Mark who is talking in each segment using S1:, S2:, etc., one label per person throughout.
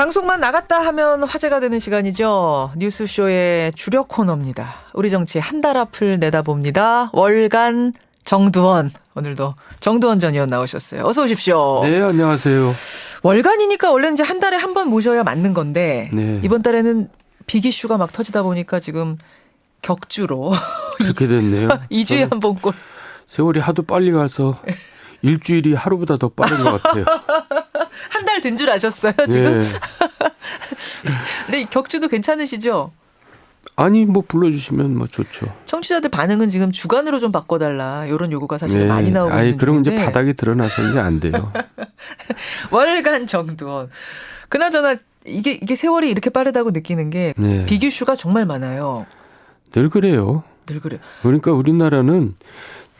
S1: 방송만 나갔다 하면 화제가 되는 시간이죠. 뉴스쇼의 주력 코너입니다. 우리 정치 한 달 앞을 내다봅니다. 월간 정두원. 오늘도 정두원 전 의원 나오셨어요. 어서 오십시오.
S2: 네, 안녕하세요.
S1: 월간이니까 원래 이제 한 달에 한 번 모셔야 맞는 건데
S2: 네.
S1: 이번 달에는 빅 이슈가 막 터지다 보니까 지금 격주로
S2: 그렇게 됐네요.
S1: 2주에 한 번꼴.
S2: 세월이 하도 빨리 가서 일주일이 하루보다 더 빠른 것 같아요.
S1: 한 달 된 줄 아셨어요, 지금?
S2: 네.
S1: 근데 격주도 괜찮으시죠?
S2: 아니 뭐 불러주시면 뭐 좋죠.
S1: 청취자들 반응은 지금 주간으로 좀 바꿔달라 이런 요구가 사실 많이 나오고 있는 중인데.
S2: 그럼 이제 바닥이 드러나서 이제 안 돼요.
S1: 월간 정두원. 그나저나 이게 세월이 이렇게 빠르다고 느끼는 게
S2: 네.
S1: 빅 이슈가 정말 많아요.
S2: 늘 그래요.
S1: 늘 그래요.
S2: 그러니까 우리나라는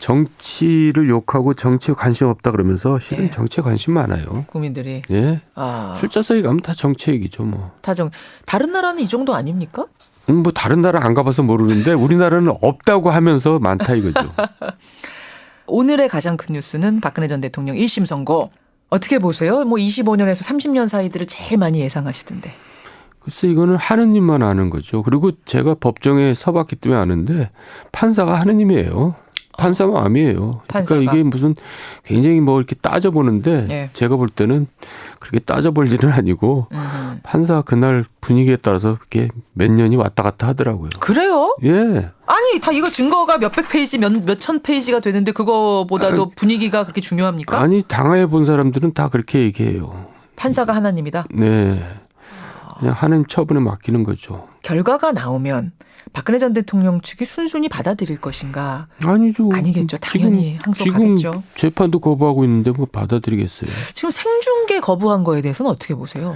S2: 정치를 욕하고 정치에 관심 없다 그러면서 실은
S1: 네.
S2: 정치에 관심 많아요.
S1: 국민들이.
S2: 예.
S1: 아,
S2: 출자석에 가면 다 정치 얘기죠 뭐.
S1: 다른 나라는 이 정도 아닙니까?
S2: 뭐 다른 나라 안 가봐서 모르는데 우리나라는 없다고 하면서 많다 이거죠.
S1: 오늘의 가장 큰 뉴스는 박근혜 전 대통령 1심 선고. 어떻게 보세요? 뭐 25년에서 30년 사이들을 제일 많이 예상하시던데.
S2: 글쎄 이거는 하느님만 아는 거죠. 그리고 제가 법정에 서봤기 때문에 아는데 판사가 하느님이에요. 판사 마음이에요.
S1: 판사가.
S2: 그러니까 이게 무슨 굉장히 뭐 이렇게 따져보는데
S1: 예.
S2: 제가 볼 때는 그렇게 따져볼 일은 아니고 판사 그날 분위기에 따라서 이렇게 몇 년이 왔다 갔다 하더라고요.
S1: 그래요?
S2: 예.
S1: 아니 다 이거 증거가 몇백 페이지 몇천 페이지가 되는데 그거보다도 분위기가 그렇게 중요합니까?
S2: 아니 당해 본 사람들은 다 그렇게 얘기해요.
S1: 판사가 하나님이다.
S2: 네. 그냥 하는 처분에 맡기는 거죠.
S1: 결과가 나오면 박근혜 전 대통령 측이 순순히 받아들일 것인가?
S2: 아니죠.
S1: 아니겠죠. 당연히 항소하겠죠.
S2: 지금 재판도 거부하고 있는데 뭐 받아들이겠어요.
S1: 지금 생중계 거부한 거에 대해서는 어떻게 보세요?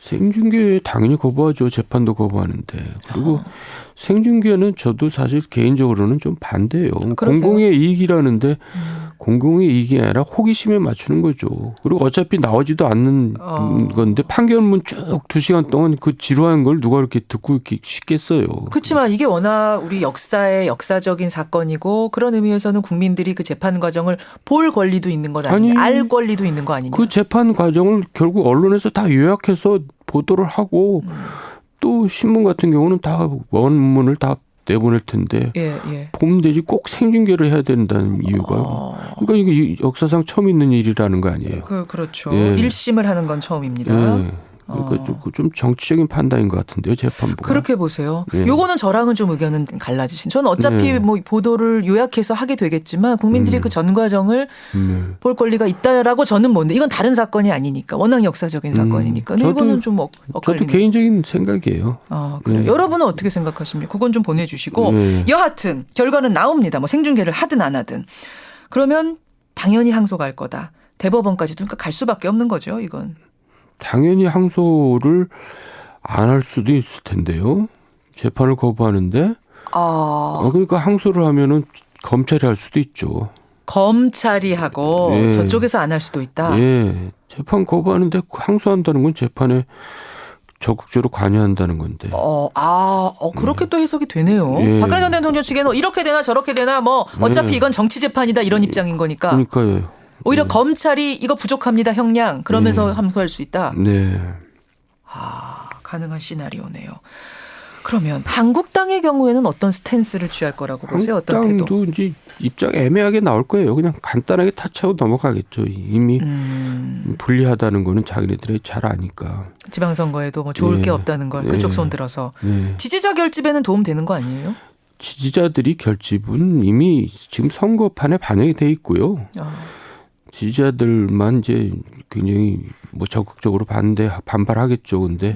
S2: 생중계 당연히 거부하죠. 재판도 거부하는데. 그리고 생중계는 저도 사실 개인적으로는 좀 반대예요.
S1: 그러세요?
S2: 공공의 이익이라는데 공공의 이익이 아니라 호기심에 맞추는 거죠. 그리고 어차피 나오지도 않는 건데 판결문 쭉 2시간 동안 그 지루한 걸 누가 이렇게 듣고 이렇게 쉽겠어요.
S1: 그렇지만 이게 워낙 우리 역사의 역사적인 사건이고 그런 의미에서는 국민들이 그 재판 과정을 볼 권리도 있는 것 아니냐. 알 권리도 있는 거 아니냐.
S2: 그 재판 과정을 결국 언론에서 다 요약해서 보도를 하고 또 신문 같은 경우는 다 원문을 다 내보낼 텐데
S1: 예.
S2: 보면 되지 꼭 생중계를 해야 된다는 이유가 그러니까 이게 역사상 처음 있는 일이라는 거 아니에요.
S1: 그렇죠.
S2: 예.
S1: 1심을 하는 건 처음입니다.
S2: 예. 그러니까 좀 정치적인 판단인 것 같은데요, 재판부가.
S1: 그렇게 보세요.
S2: 예.
S1: 요거는 저랑은 좀 의견은 갈라지신. 저는 어차피
S2: 네.
S1: 뭐 보도를 요약해서 하게 되겠지만 국민들이 그 전 과정을 볼 권리가 있다라고 저는 보는데 이건 다른 사건이 아니니까 워낙 역사적인 사건이니까. 근데 이거는 좀
S2: 저도
S1: 엇갈리는.
S2: 개인적인 생각이에요.
S1: 아, 그래요.
S2: 네.
S1: 여러분은 어떻게 생각하십니까? 그건 좀 보내주시고
S2: 네.
S1: 여하튼 결과는 나옵니다. 뭐 생중계를 하든 안 하든. 그러면 당연히 항소갈 거다. 대법원까지도 그러니까 갈 수밖에 없는 거죠. 이건.
S2: 당연히 항소를 안 할 수도 있을 텐데요. 재판을 거부하는데. 그러니까 항소를 하면은 검찰이 할 수도 있죠.
S1: 검찰이 하고
S2: 예.
S1: 저쪽에서 안 할 수도 있다.
S2: 예. 재판 거부하는데 항소한다는 건 재판에 적극적으로 관여한다는 건데.
S1: 그렇게 또 해석이 되네요.
S2: 예.
S1: 박근혜 전 대통령 측에는 이렇게 되나 저렇게 되나 뭐 어차피 이건 정치 재판이다 이런 입장인 거니까.
S2: 그러니까요.
S1: 오히려 검찰이 이거 부족합니다 형량 그러면서 항소할 수 있다.
S2: 네.
S1: 가능한 시나리오네요. 그러면 한국당의 경우에는 어떤 스탠스를 취할 거라고 보세요? 어떤 태도?
S2: 한국당도 이제 입장 애매하게 나올 거예요. 그냥 간단하게 타치하고 넘어가겠죠. 이미 불리하다는 거는 자기네들이 잘 아니까.
S1: 지방선거에도 뭐 좋을 게 없다는 걸 그쪽 손 들어서. 지지자 결집에는 도움 되는 거 아니에요?
S2: 지지자들이 결집은 이미 지금 선거판에 반영이 돼 있고요. 지지자들만 이제 굉장히 뭐 적극적으로 반발하겠죠. 근데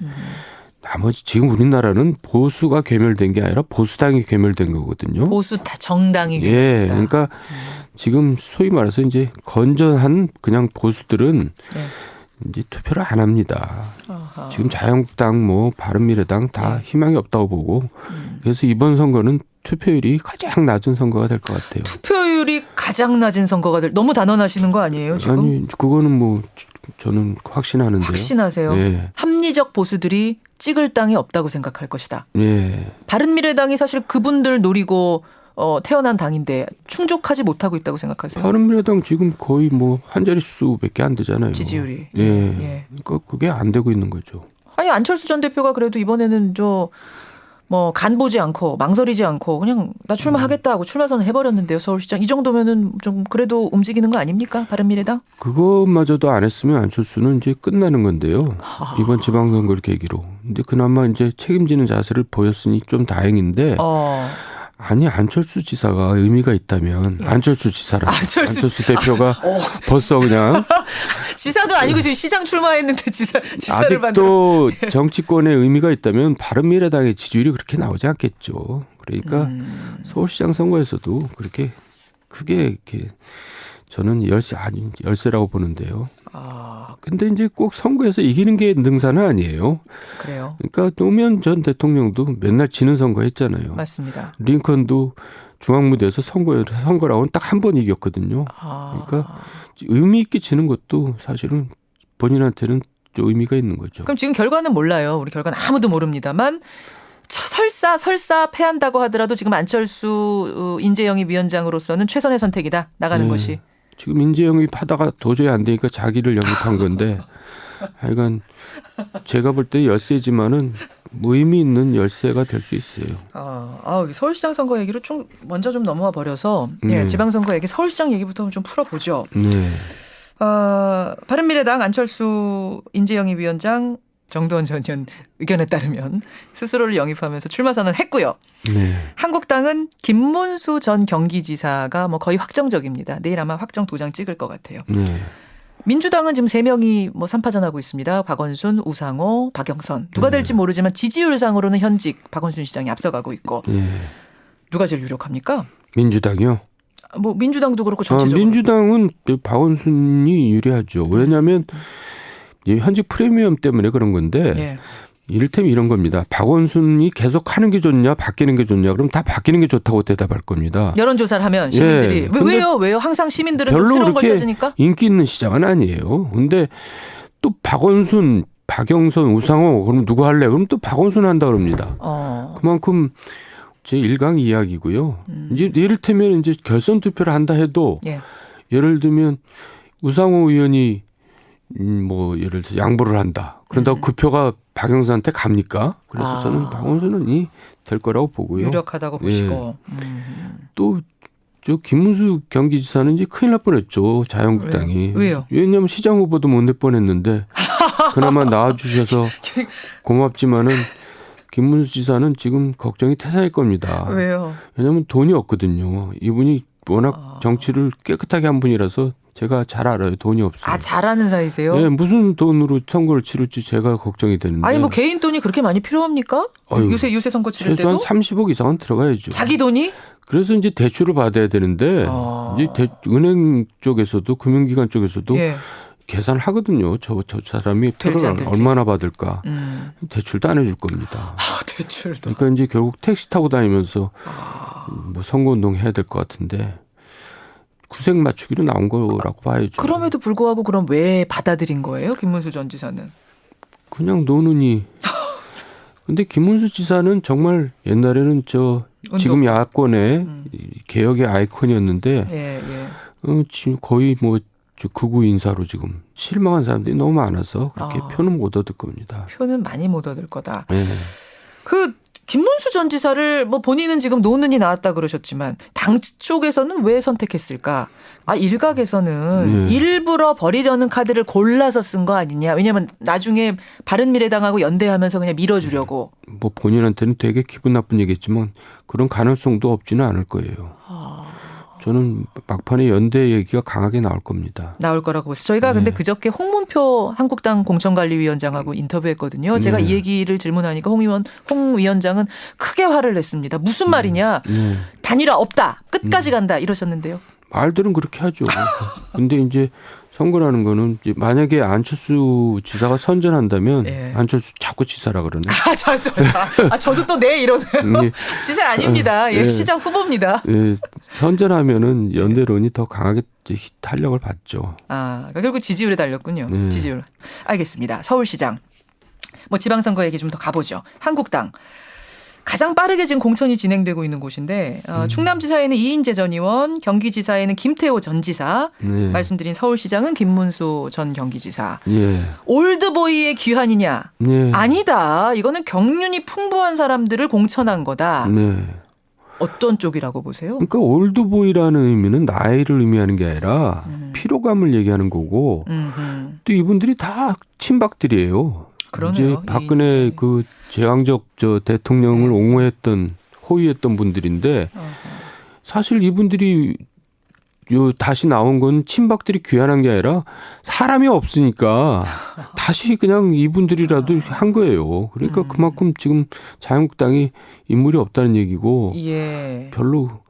S2: 나머지 지금 우리나라는 보수가 괴멸된 게 아니라 보수당이 괴멸된 거거든요.
S1: 보수 정당이
S2: 예,
S1: 괴멸됐다.
S2: 그러니까 지금 소위 말해서 이제 건전한 그냥 보수들은 이제 투표를 안 합니다. 지금 자유한국당, 뭐 바른미래당 다 희망이 없다고 보고 그래서 이번 선거는 투표율이 가장 낮은 선거가 될 것 같아요.
S1: 투표율이 가장 낮은 선거가 너무 단언하시는 거 아니에요 지금?
S2: 아니 그거는 뭐 저는 확신하는데요.
S1: 확신하세요?
S2: 예.
S1: 합리적 보수들이 찍을 땅이 없다고 생각할 것이다.
S2: 예.
S1: 바른미래당이 사실 그분들 노리고 태어난 당인데 충족하지 못하고 있다고 생각하세요?
S2: 바른미래당 지금 거의 뭐 한 자릿수밖에 안 되잖아요.
S1: 지지율이.
S2: 예. 그러니까 그게 안 되고 있는 거죠.
S1: 아니 안철수 전 대표가 그래도 이번에는 뭐 간 보지 않고 망설이지 않고 그냥 나 출마하겠다 하고 출마 선언 해버렸는데요. 서울시장. 이 정도면은 좀 그래도 움직이는 거 아닙니까? 바른미래당?
S2: 그것마저도 안 했으면 안철수는 이제 끝나는 건데요. 이번 지방선거를 계기로. 근데 그나마 이제 책임지는 자세를 보였으니 좀 다행인데 아니 안철수 지사가 의미가 있다면 안철수 지사라. 안철수 대표가 벌써 그냥
S1: 지사도 아니고 지금 시장 출마했는데 지사를
S2: 아직도 정치권에 의미가 있다면 바른미래당의 지지율이 그렇게 나오지 않겠죠. 그러니까 서울시장 선거에서도 그렇게 크게 이렇게 저는 열세라고 보는데요. 근데 이제 꼭 선거에서 이기는 게 능사는 아니에요.
S1: 그래요.
S2: 그러니까 노무현 전 대통령도 맨날 지는 선거 했잖아요.
S1: 맞습니다.
S2: 링컨도 중앙무대에서 선거라고는 딱 한 번 이겼거든요. 그러니까 의미 있게 지는 것도 사실은 본인한테는 좀 의미가 있는 거죠.
S1: 그럼 지금 결과는 몰라요. 우리 결과는 아무도 모릅니다만 설사 패한다고 하더라도 지금 안철수 인재영입 위원장으로서는 최선의 선택이다. 나가는 것이.
S2: 지금 인재영입 하다가 도저히 안 되니까 자기를 영입한 건데 하여간 제가 볼 때 열세지만은 의미 있는 열세가 될 수 있어요.
S1: 서울시장 선거 얘기로 먼저 좀 넘어와 버려서 지방선거 얘기 서울시장 얘기부터 좀 풀어보죠.
S2: 네.
S1: 바른미래당 안철수 인재영입 위원장 정두원 전 의원 의견에 따르면 스스로를 영입하면서 출마 선언했고요.
S2: 네.
S1: 한국당은 김문수 전 경기지사가 뭐 거의 확정적입니다. 내일 아마 확정 도장 찍을 것 같아요.
S2: 네.
S1: 민주당은 지금 3명이 뭐 3파전하고 있습니다. 박원순, 우상호, 박영선. 누가 될지 모르지만 지지율상으로는 현직 박원순 시장이 앞서가고 있고. 누가 제일 유력합니까?
S2: 민주당이요?
S1: 뭐 민주당도 그렇고 전체적으로.
S2: 민주당은 박원순이 유리하죠. 왜냐하면 현직 프리미엄 때문에 그런 건데 이를테면 이런 겁니다. 박원순이 계속 하는 게 좋냐 바뀌는 게 좋냐 그럼 다 바뀌는 게 좋다고 대답할 겁니다.
S1: 여론조사를 하면 시민들이. 왜요? 항상 시민들은 좀 새로운 걸 찾으니까?
S2: 인기 있는 시장은 아니에요. 근데 또 박원순, 박영선, 우상호 그럼 누구 할래? 그럼 또 박원순 한다 그럽니다. 그만큼 제 1강 이야기고요. 이제 이를테면 이제 결선 투표를 한다 해도 예를 들면 우상호 의원이 뭐 예를 들어 양보를 한다. 그런다고 그 표가 박영선한테 갑니까? 그래서 저는 박원순이 될 거라고 보고요.
S1: 유력하다고 보시고.
S2: 또 저 김문수 경기지사는 이제 큰일 날 뻔했죠. 자유한국당이.
S1: 왜요?
S2: 왜냐하면 시장 후보도 못 낼 뻔했는데 그나마 나와주셔서 고맙지만은 김문수 지사는 지금 걱정이 태산일 겁니다.
S1: 왜요?
S2: 왜냐하면 돈이 없거든요. 이분이 워낙 정치를 깨끗하게 한 분이라서 제가 잘 알아요. 돈이 없어요.
S1: 잘 아는 사이세요?
S2: 네, 무슨 돈으로 선거를 치를지 제가 걱정이 되는데.
S1: 아니 뭐 개인 돈이 그렇게 많이 필요합니까? 요새 선거 치를 때도?
S2: 최소한 30억 이상은 들어가야죠.
S1: 자기 돈이?
S2: 그래서 이제 대출을 받아야 되는데 이제 은행 쪽에서도 금융기관 쪽에서도 계산을 하거든요. 저 사람이 표를 얼마나 받을까. 대출도 안 해줄 겁니다.
S1: 대출도.
S2: 그러니까 이제 결국 택시 타고 다니면서 뭐 선거운동 해야 될 것 같은데 구색 맞추기로 나온 거라고 봐야죠.
S1: 그럼에도 불구하고 그럼 왜 받아들인 거예요? 김문수 전 지사는.
S2: 그냥 노는이. 근데 김문수 지사는 정말 옛날에는 지금 야권의 개혁의 아이콘이었는데 지금 거의 뭐 극우 인사로 지금 실망한 사람들이 너무 많아서 그렇게 표는 못 얻을 겁니다.
S1: 표는 많이 못 얻을 거다. 그 김문수 전 지사를 뭐 본인은 지금 노는이 나왔다 그러셨지만 당 쪽에서는 왜 선택했을까? 일각에서는 일부러 버리려는 카드를 골라서 쓴 거 아니냐. 왜냐하면 나중에 바른미래당하고 연대하면서 그냥 밀어주려고.
S2: 뭐 본인한테는 되게 기분 나쁜 얘기겠지만 그런 가능성도 없지는 않을 거예요. 저는 막판에 연대 얘기가 강하게 나올 겁니다.
S1: 나올 거라고 보세요. 저희가 근데 그저께 홍문표 한국당 공천관리위원장하고 인터뷰했거든요. 제가 이 얘기를 질문하니까 홍 위원장은 크게 화를 냈습니다. 무슨 말이냐. 단일화 없다. 끝까지 간다. 이러셨는데요.
S2: 말들은 그렇게 하죠. 근데 이제 선거라는 거는 이제 만약에 안철수 지사가 선전한다면 안철수 자꾸 지사라 그러네.
S1: 저도 또 이러네요. 지사 아닙니다. 시장 후보입니다.
S2: 선전하면은 연대론이 더 강하게 탄력을 받죠.
S1: 그러니까 결국 지지율에 달렸군요. 지지율. 알겠습니다. 서울시장. 뭐 지방선거 얘기 좀 더 가보죠. 한국당. 가장 빠르게 지금 공천이 진행되고 있는 곳인데 충남지사에는 이인재 전 의원, 경기지사에는 김태호 전 지사,
S2: 네.
S1: 말씀드린 서울시장은 김문수 전 경기지사.
S2: 예.
S1: 올드보이의 귀환이냐?
S2: 네.
S1: 아니다. 이거는 경륜이 풍부한 사람들을 공천한 거다.
S2: 네.
S1: 어떤 쪽이라고 보세요?
S2: 그러니까 올드보이라는 의미는 나이를 의미하는 게 아니라 피로감을 얘기하는 거고 또 이분들이 다 친박들이에요.
S1: 그러네요.
S2: 이제 박근혜 그 제왕적 저 대통령을 옹호했던 호위했던 분들인데 사실 이분들이 다시 나온 건 친박들이 귀환한 게 아니라 사람이 없으니까 다시 그냥 이분들이라도 한 거예요. 그러니까 그만큼 지금 자유한국당이 인물이 없다는 얘기고
S1: 예.
S2: 별로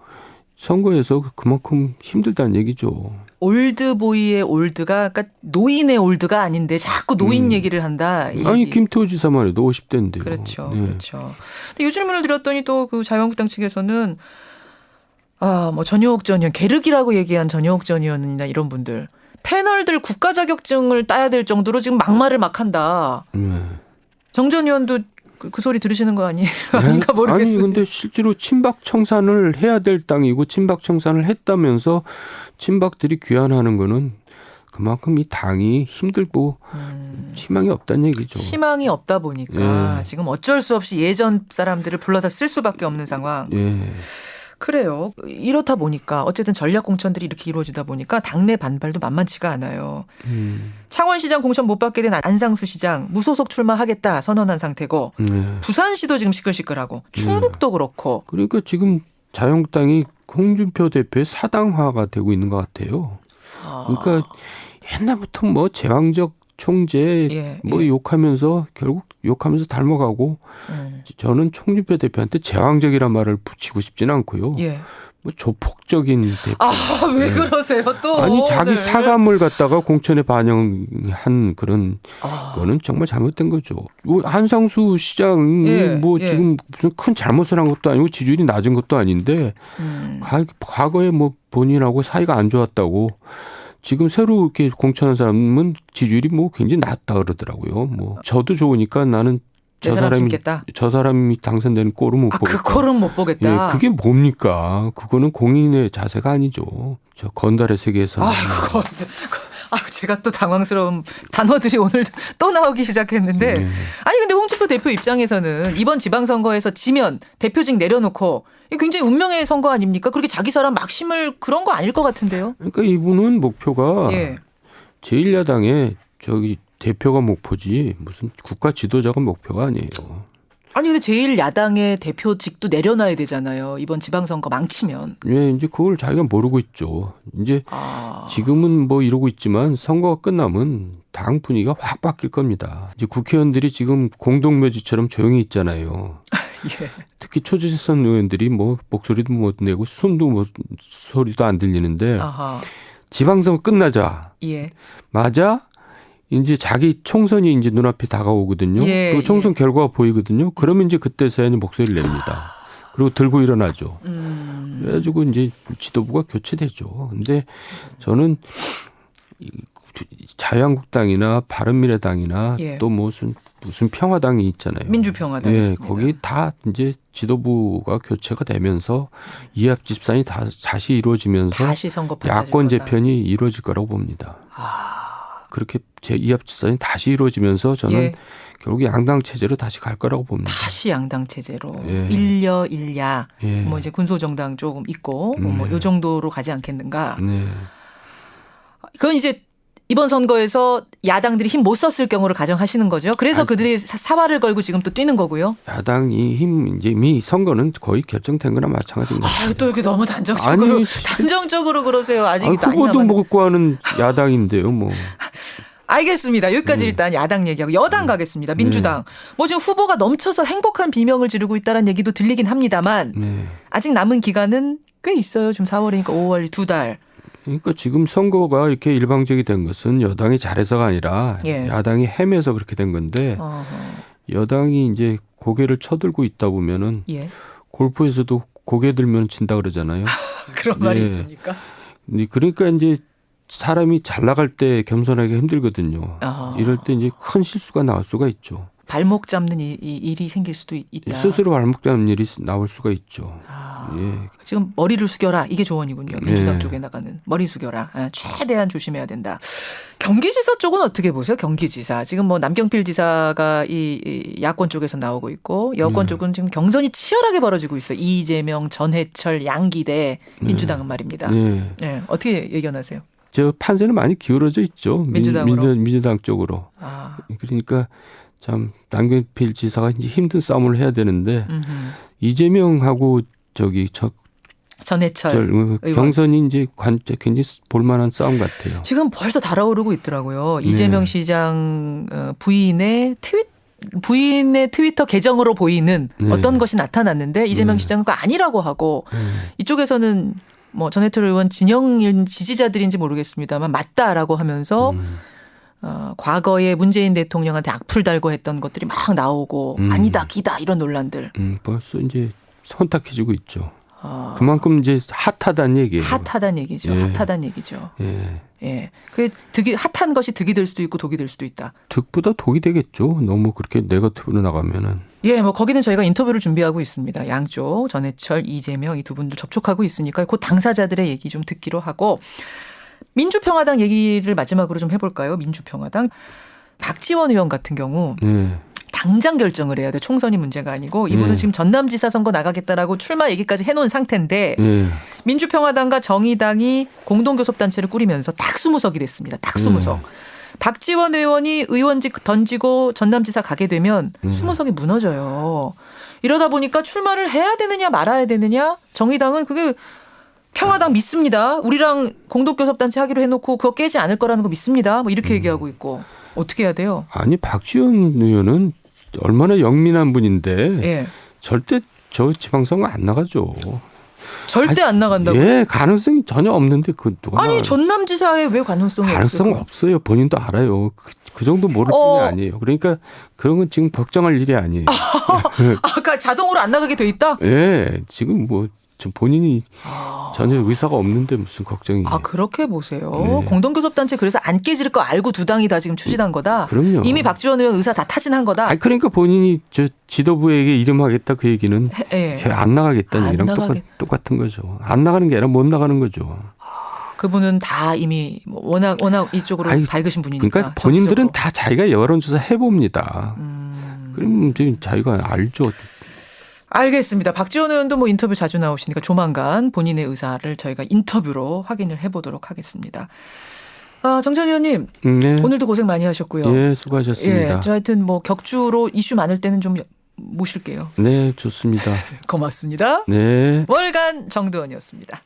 S2: 선거에서 그만큼 힘들다는 얘기죠.
S1: 올드보이의 올드가 그러니까 노인의 올드가 아닌데 자꾸 노인 얘기를 한다.
S2: 아니 김태호 지사만 해도 50대인데요.
S1: 그렇죠.
S2: 예.
S1: 그렇죠. 근데 이 질문을 드렸더니 또 그 자유한국당 측에서는 뭐 전효옥 전 의원, 계륵이라고 얘기한 전효옥 전 의원이나 이런 분들 패널들 국가 자격증을 따야 될 정도로 지금 막말을 막 한다. 정 전 의원도 그 소리 들으시는 거 아니에요? 아닌가 모르겠어요.
S2: 아니 근데 실제로 친박 청산을 해야 될 땅이고 친박 청산을 했다면서 친박들이 귀환하는 거는 그만큼 이 당이 힘들고 희망이 없다는 얘기죠.
S1: 희망이 없다 보니까 지금 어쩔 수 없이 예전 사람들을 불러다 쓸 수밖에 없는 상황.
S2: 예.
S1: 그래요. 이렇다 보니까 어쨌든 전략 공천들이 이렇게 이루어지다 보니까 당내 반발도 만만치가 않아요. 창원시장 공천 못 받게 된 안상수 시장 무소속 출마하겠다 선언한 상태고 부산시도 지금 시끌시끌하고 충북도 그렇고.
S2: 그러니까 지금 자유한국당이 홍준표 대표의 사당화가 되고 있는 것 같아요. 그러니까 옛날부터 뭐 제왕적 총재 욕하면서 결국 욕하면서 닮아가고 저는 홍준표 대표한테 제왕적이란 말을 붙이고 싶지는 않고요. 뭐 조폭적인 대표.
S1: 왜 그러세요 또?
S2: 아니 자기 사감을 갖다가 공천에 반영한 그런 거는 정말 잘못된 거죠. 한상수 시장이 지금 무슨 큰 잘못을 한 것도 아니고 지지율이 낮은 것도 아닌데 과거에 뭐 본인하고 사이가 안 좋았다고 지금 새로 이렇게 공천한 사람은 지지율이 뭐 굉장히 낮다 그러더라고요. 뭐 저도 좋으니까 나는 저 사람이 당선되는 꼴은 못 보겠다.
S1: 그 꼴은 못 보겠다.
S2: 그게 뭡니까? 그거는 공인의 자세가 아니죠. 저 건달의 세계에서는.
S1: 제가 또 당황스러운 단어들이 오늘 또 나오기 시작했는데 아니 근데 홍준표 대표 입장에서는 이번 지방선거에서 지면 대표직 내려놓고 굉장히 운명의 선거 아닙니까? 그렇게 자기 사람 막 심을 그런 거 아닐 것 같은데요.
S2: 그러니까 이분은 목표가 제1야당의 저기 대표가 목표지 무슨 국가 지도자가 목표가 아니에요.
S1: 아니 근데 제1야당의 대표직도 내려놔야 되잖아요. 이번 지방선거 망치면.
S2: 이제 그걸 자기가 모르고 있죠. 이제 지금은 뭐 이러고 있지만 선거가 끝나면 당 분위기가 확 바뀔 겁니다. 이제 국회의원들이 지금 공동묘지처럼 조용히 있잖아요. 특히 초재선 의원들이 뭐 목소리도 못 내고 손도 소리도 안 들리는데 지방선거 끝나자 맞아 이제 자기 총선이 이제 눈앞에 다가오거든요. 그리고 총선 결과가 보이거든요. 그러면 이제 그때서야 목소리를 냅니다. 그리고 들고 일어나죠. 그래가지고 이제 지도부가 교체되죠. 근데 저는 자유한국당이나 바른미래당이나 또 무슨 평화당이 있잖아요.
S1: 민주평화당 있습니다.
S2: 거기 다 이제 지도부가 교체가 되면서 이합 집산이 다시 이루어지면서
S1: 다시 선거판
S2: 야권 재편이 이루어질 거라고 봅니다. 그렇게 이합 집산이 다시 이루어지면서 저는 결국 양당 체제로 다시 갈 거라고 봅니다.
S1: 다시 양당 체제로 일려 일야 뭐 이제 군소정당 조금 있고 뭐 요 정도로 가지 않겠는가. 그건 이제 이번 선거에서 야당들이 힘 못 썼을 경우를 가정하시는 거죠. 그래서 그들이 사활을 걸고 지금 또 뛰는 거고요.
S2: 야당이 이제 이미 선거는 거의 결정된 거나 마찬가지인 거죠.
S1: 또 이렇게 너무 단정적으로 그러세요. 아직
S2: 후보도 먹고 하는 야당인데요, 뭐.
S1: 알겠습니다. 여기까지 일단 야당 얘기하고 여당 가겠습니다. 민주당. 뭐 지금 후보가 넘쳐서 행복한 비명을 지르고 있다는 얘기도 들리긴 합니다만 아직 남은 기간은 꽤 있어요. 지금 4월이니까 5월 2달.
S2: 그러니까 지금 선거가 이렇게 일방적이 된 것은 여당이 잘해서가 아니라 야당이 헤매서 그렇게 된 건데 여당이 이제 고개를 쳐들고 있다 보면은 골프에서도 고개 들면 진다 그러잖아요.
S1: 그런 말이 있습니까?
S2: 그러니까 이제 사람이 잘 나갈 때 겸손하기 힘들거든요. 이럴 때 이제 큰 실수가 나올 수가 있죠.
S1: 발목 잡는 이 일이 생길 수도 있다.
S2: 스스로 발목 잡는 일이 나올 수가 있죠. 예.
S1: 지금 머리를 숙여라. 이게 조언이군요. 민주당
S2: 네.
S1: 쪽에 나가는. 머리 숙여라. 최대한 조심해야 된다. 경기지사 쪽은 어떻게 보세요? 경기지사. 지금 뭐 남경필 지사가 이 야권 쪽에서 나오고 있고 여권 쪽은 지금 경선이 치열하게 벌어지고 있어요. 이재명, 전해철, 양기대 민주당은 말입니다.
S2: 예.
S1: 네. 어떻게 예견하세요?
S2: 저 판세는 많이 기울어져 있죠.
S1: 민주당으로?
S2: 민주당 쪽으로. 그러니까 참 남경필 지사가 이제 힘든 싸움을 해야 되는데 이재명하고 저기
S1: 전해철
S2: 경선이 이제 굉장히 볼만한 싸움 같아요.
S1: 지금 벌써 달아오르고 있더라고요. 이재명 시장 부인의 트위터 계정으로 보이는 어떤 것이 나타났는데 이재명 시장은 그거 아니라고 하고 이쪽에서는 뭐 전해철 의원 진영 지지자들인지 모르겠습니다만 맞다라고 하면서 과거에 문재인 대통령한테 악플 달고 했던 것들이 막 나오고 아니다 기다 이런 논란들.
S2: 벌써 이제 선탁해지고 있죠. 그만큼 이제 핫하다는 얘기예요.
S1: 핫하다는 얘기죠.
S2: 예.
S1: 핫하다는 얘기죠.
S2: 예.
S1: 예. 그 핫한 것이 득이 될 수도 있고 독이 될 수도 있다.
S2: 득보다 독이 되겠죠. 너무 그렇게 네거티브로 나가면은.
S1: 예, 뭐 거기는 저희가 인터뷰를 준비하고 있습니다. 양쪽 전해철, 이재명 이 두 분도 접촉하고 있으니까 그 당사자들의 얘기 좀 듣기로 하고 민주평화당 얘기를 마지막으로 좀 해볼까요? 민주평화당 박지원 의원 같은 경우
S2: 네.
S1: 당장 결정을 해야 돼. 총선이 문제가 아니고 이분은 지금 전남지사 선거 나가겠다라고 출마 얘기까지 해놓은 상태인데 민주평화당과 정의당이 공동교섭단체를 꾸리면서 딱 20석이 됐습니다. 딱 20석. 박지원 의원이 의원직 던지고 전남지사 가게 되면 20석이 무너져요. 이러다 보니까 출마를 해야 되느냐 말아야 되느냐 정의당은 그게 평화당 믿습니다. 우리랑 공동교섭단체 하기로 해놓고 그거 깨지 않을 거라는 거 믿습니다. 뭐 이렇게 얘기하고 있고 어떻게 해야 돼요?
S2: 아니 박지원 의원은 얼마나 영민한 분인데
S1: 예.
S2: 절대 저 지방선거 안 나가죠.
S1: 절대 안 나간다고?
S2: 예, 가능성이 전혀 없는데 그 누가
S1: 아니 전남지사에 왜 가능성이
S2: 가능성
S1: 없어요?
S2: 없어요. 본인도 알아요. 그 정도 모를 뿐이 아니에요. 그러니까 그런 건 지금 걱정할 일이 아니에요.
S1: 아까 자동으로 안 나가게 돼 있다?
S2: 예, 지금 뭐 본인이 전혀 의사가 없는데 무슨 걱정이에요.
S1: 아 그렇게 보세요.
S2: 네.
S1: 공동교섭단체 그래서 안 깨질 거 알고 두 당이 다 지금 추진한 거다.
S2: 그럼요.
S1: 이미 박지원 의원 의사 다 타진한 거다.
S2: 아니 그러니까 본인이 저 지도부에게 이름하겠다 그 얘기는
S1: 예.
S2: 안 나가겠다는
S1: 안
S2: 얘기랑 똑같은 거죠. 안 나가는 게 아니라 못 나가는 거죠.
S1: 그분은 다 이미 워낙 이쪽으로 밝으신 분이니까.
S2: 그러니까 본인들은 다 자기가 여론조사 해봅니다. 그럼 이제 자기가 알죠.
S1: 알겠습니다. 박지원 의원도 뭐 인터뷰 자주 나오시니까 조만간 본인의 의사를 저희가 인터뷰로 확인을 해보도록 하겠습니다. 정찬 의원님
S2: 네.
S1: 오늘도 고생 많이 하셨고요.
S2: 예, 수고하셨습니다.
S1: 예, 저 하여튼 뭐 격주로 이슈 많을 때는 좀 모실게요.
S2: 네, 좋습니다.
S1: 고맙습니다.
S2: 네.
S1: 월간 정두원이었습니다.